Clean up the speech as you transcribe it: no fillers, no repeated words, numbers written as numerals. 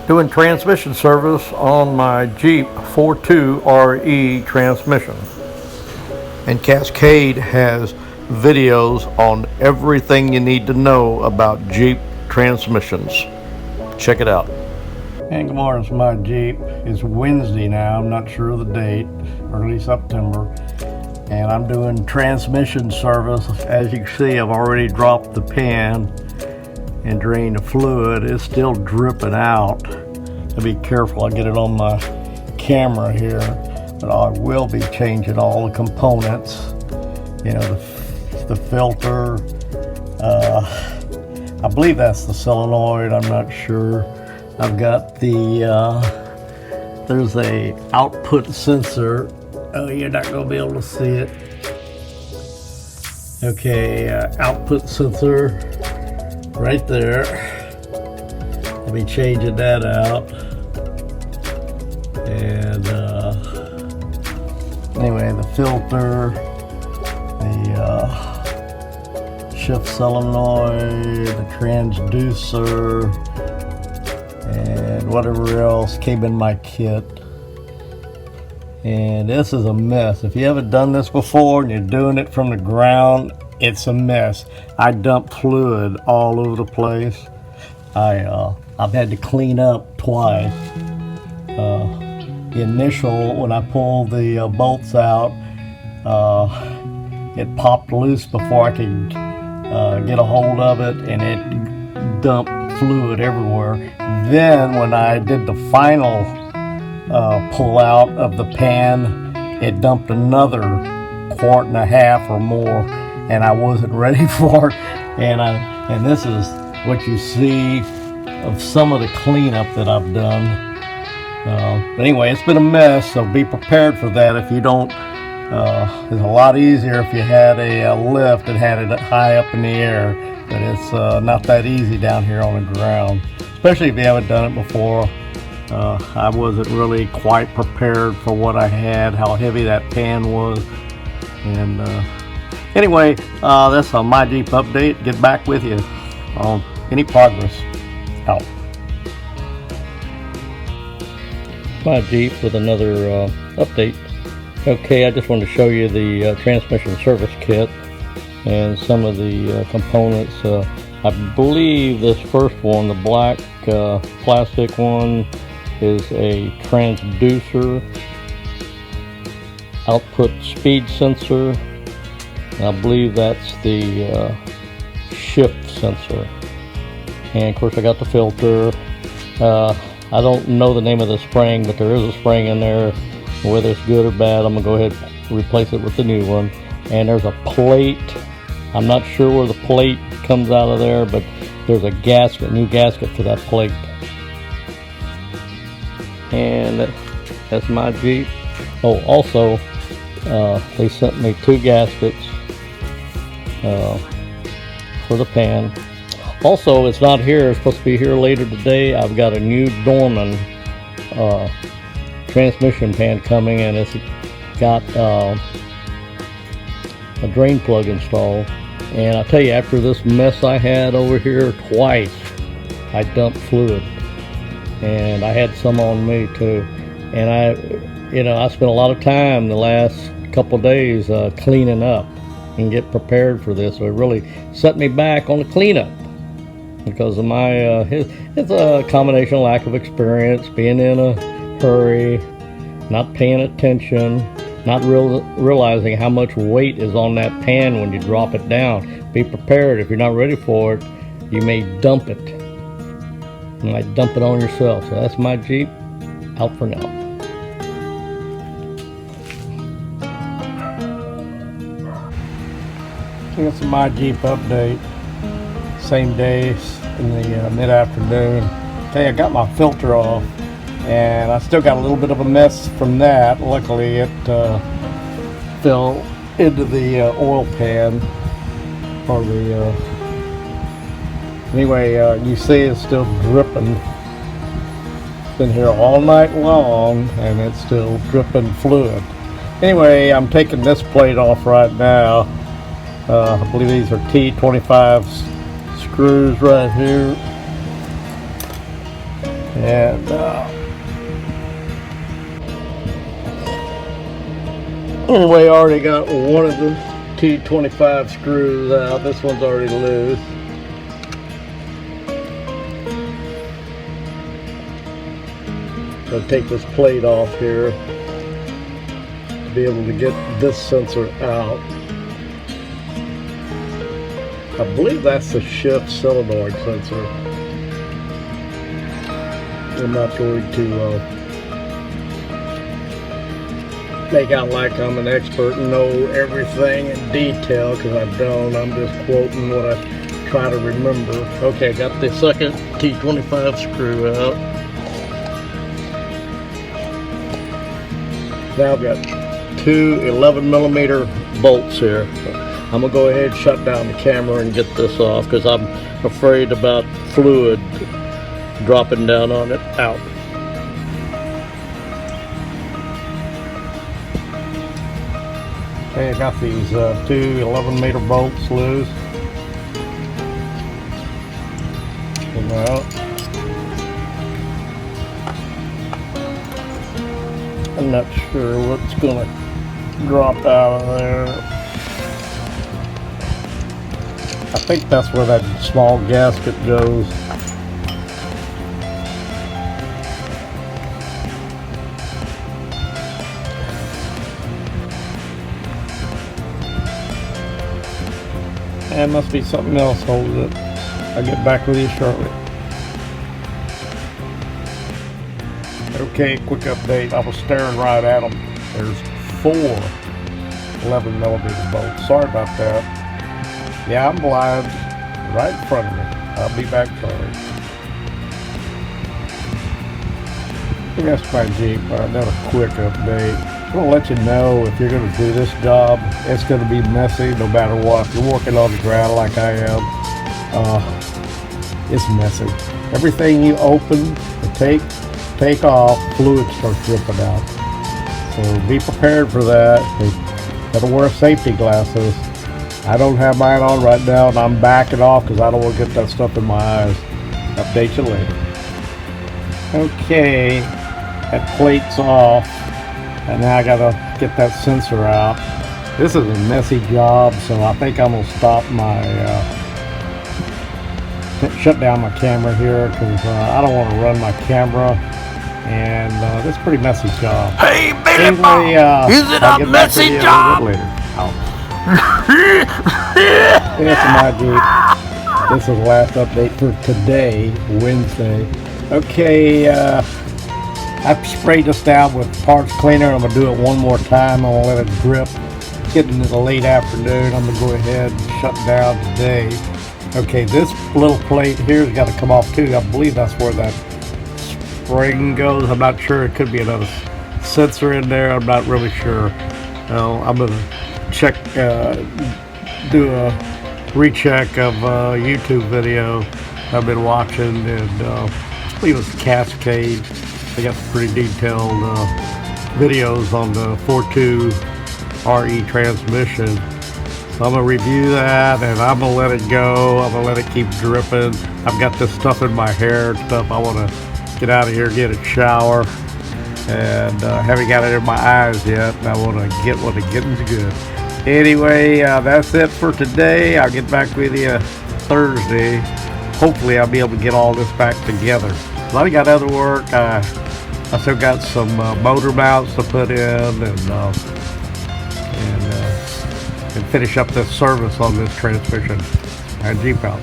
Doing transmission service on my Jeep 42RE transmission. And Cascade has videos on everything you need to know about Jeep transmissions. Check it out. And good morning, it's my Jeep. It's Wednesday now, I'm not sure of the date, early September. And I'm doing transmission service. As you can see, I've already dropped the pan and drained the fluid. It's still dripping out. I'll be careful, I'll get it on my camera here. But I will be changing all the components. You know, the filter. I believe that's the solenoid, I'm not sure. I've got there's a output sensor. Oh, you're not gonna be able to see it. Okay, output sensor right there. I'll be changing that out. And anyway, the filter, the shift solenoid, the transducer, and whatever else came in my kit. And this is a mess. If you haven't done this before and you're doing it from the ground, it's a mess. I dumped fluid all over the place. I've had to clean up twice. The initial, when I pulled the bolts out, it popped loose before I could get a hold of it, and it dumped fluid everywhere. Then when I did the final pull out of the pan, it dumped another quart and a half or more, and I wasn't ready for it. And this is what you see of some of the cleanup that I've done. But anyway, it's been a mess, so be prepared for that. If you don't, it's a lot easier if you had a lift and had it high up in the air, but it's not that easy down here on the ground, especially if you haven't done it before. I wasn't really quite prepared for what I had, how heavy that pan was. And anyway, that's a My Jeep update. Get back with you on any progress. Out. My Jeep with another update. Okay, I just wanted to show you the transmission service kit and some of the components. I believe this first one, the black plastic one, is a transducer, output speed sensor. I believe that's the shift sensor. And of course I got the filter. I don't know the name of the spring, but there is a spring in there. Whether it's good or bad, I'm gonna go ahead and replace it with the new one. And there's a plate. I'm not sure where the plate comes out of there, but there's a gasket, new gasket for that plate. And that's my Jeep. Oh, also, they sent me 2 gaskets for the pan. Also, it's not here. It's supposed to be here later today. I've got a new Dorman transmission pan coming, and it's got a drain plug installed. And I tell you, after this mess I had over here twice, I dumped fluid, and I had some on me too. And I spent a lot of time the last couple days cleaning up and get prepared for this. So it really set me back on the cleanup because of my it's a combination of lack of experience, being in a hurry, not paying attention, not realizing how much weight is on that pan when you drop it down. Be prepared. If you're not ready for it, you may dump it. You might dump it on yourself. So that's my Jeep. Out for now. It's a My Jeep update. Same day in the mid-afternoon. Okay, I got my filter off, and I still got a little bit of a mess from that. Luckily, it fell into the oil pan, or the anyway, you see it's still dripping. It's been here all night long, and it's still dripping fluid. Anyway, I'm taking this plate off right now. I believe these are T25 screws right here. And anyway, I already got one of the T25 screws out. This one's already loose. So take this plate off here to be able to get this sensor out. I believe that's the shift solenoid sensor. I'm not going to make out like I'm an expert and know everything in detail, because I don't. I'm just quoting what I try to remember. Okay, got the second T25 screw out. Now I've got two 11mm bolts here. I'm gonna go ahead and shut down the camera and get this off, because I'm afraid about fluid dropping down on it. Out. Okay, I got these two 11mm bolts loose. Pull them out. I'm not sure what's gonna drop out of there. I think that's where that small gasket goes. And must be something else holding it. I'll get back with you shortly. Okay, quick update. I was staring right at them. There's 4 11mm bolts. Sorry about that. Yeah, I'm blind. Right in front of me. I'll be back shortly. That's my Jeep. Another quick update. I'm going to let you know, if you're going to do this job, it's going to be messy no matter what. If you're working on the ground like I am, it's messy. Everything you open and take off, fluid starts dripping out. So be prepared for that. You gotta wear safety glasses. I don't have mine on right now, and I'm backing off because I don't want to get that stuff in my eyes. Update you later. Okay, that plate's off, and now I gotta get that sensor out. This is a messy job, so I think I'm gonna stop my shut down my camera here, because I don't want to run my camera, and it's a pretty messy job. Hey, Billy Anyway, Bob, is it I'll a get back with messy you a job? little bit later. That's my Jeep. This is the last update for today, Wednesday. Okay, I've sprayed this down with parts cleaner. I'm gonna do it one more time. I'm gonna let it drip. It's getting into the late afternoon. I'm gonna go ahead and shut down today. Okay, this little plate here's got to come off too. I believe that's where that spring goes. I'm not sure. It could be another sensor in there. I'm not really sure. I'm gonna check, do a recheck of a YouTube video I've been watching, and I believe it's Cascade. They got some pretty detailed videos on the 4.2 RE transmission. So I'm gonna review that, and I'm gonna let it go. I'm gonna let it keep dripping. I've got this stuff in my hair and stuff. I want to get out of here, get a shower, and haven't got it in my eyes yet. And I want to get when it gets good. Anyway, that's it for today. I'll get back with you Thursday. Hopefully, I'll be able to get all this back together. I got other work. I still got some motor mounts to put in, and finish up this service on this transmission. And Jeep out.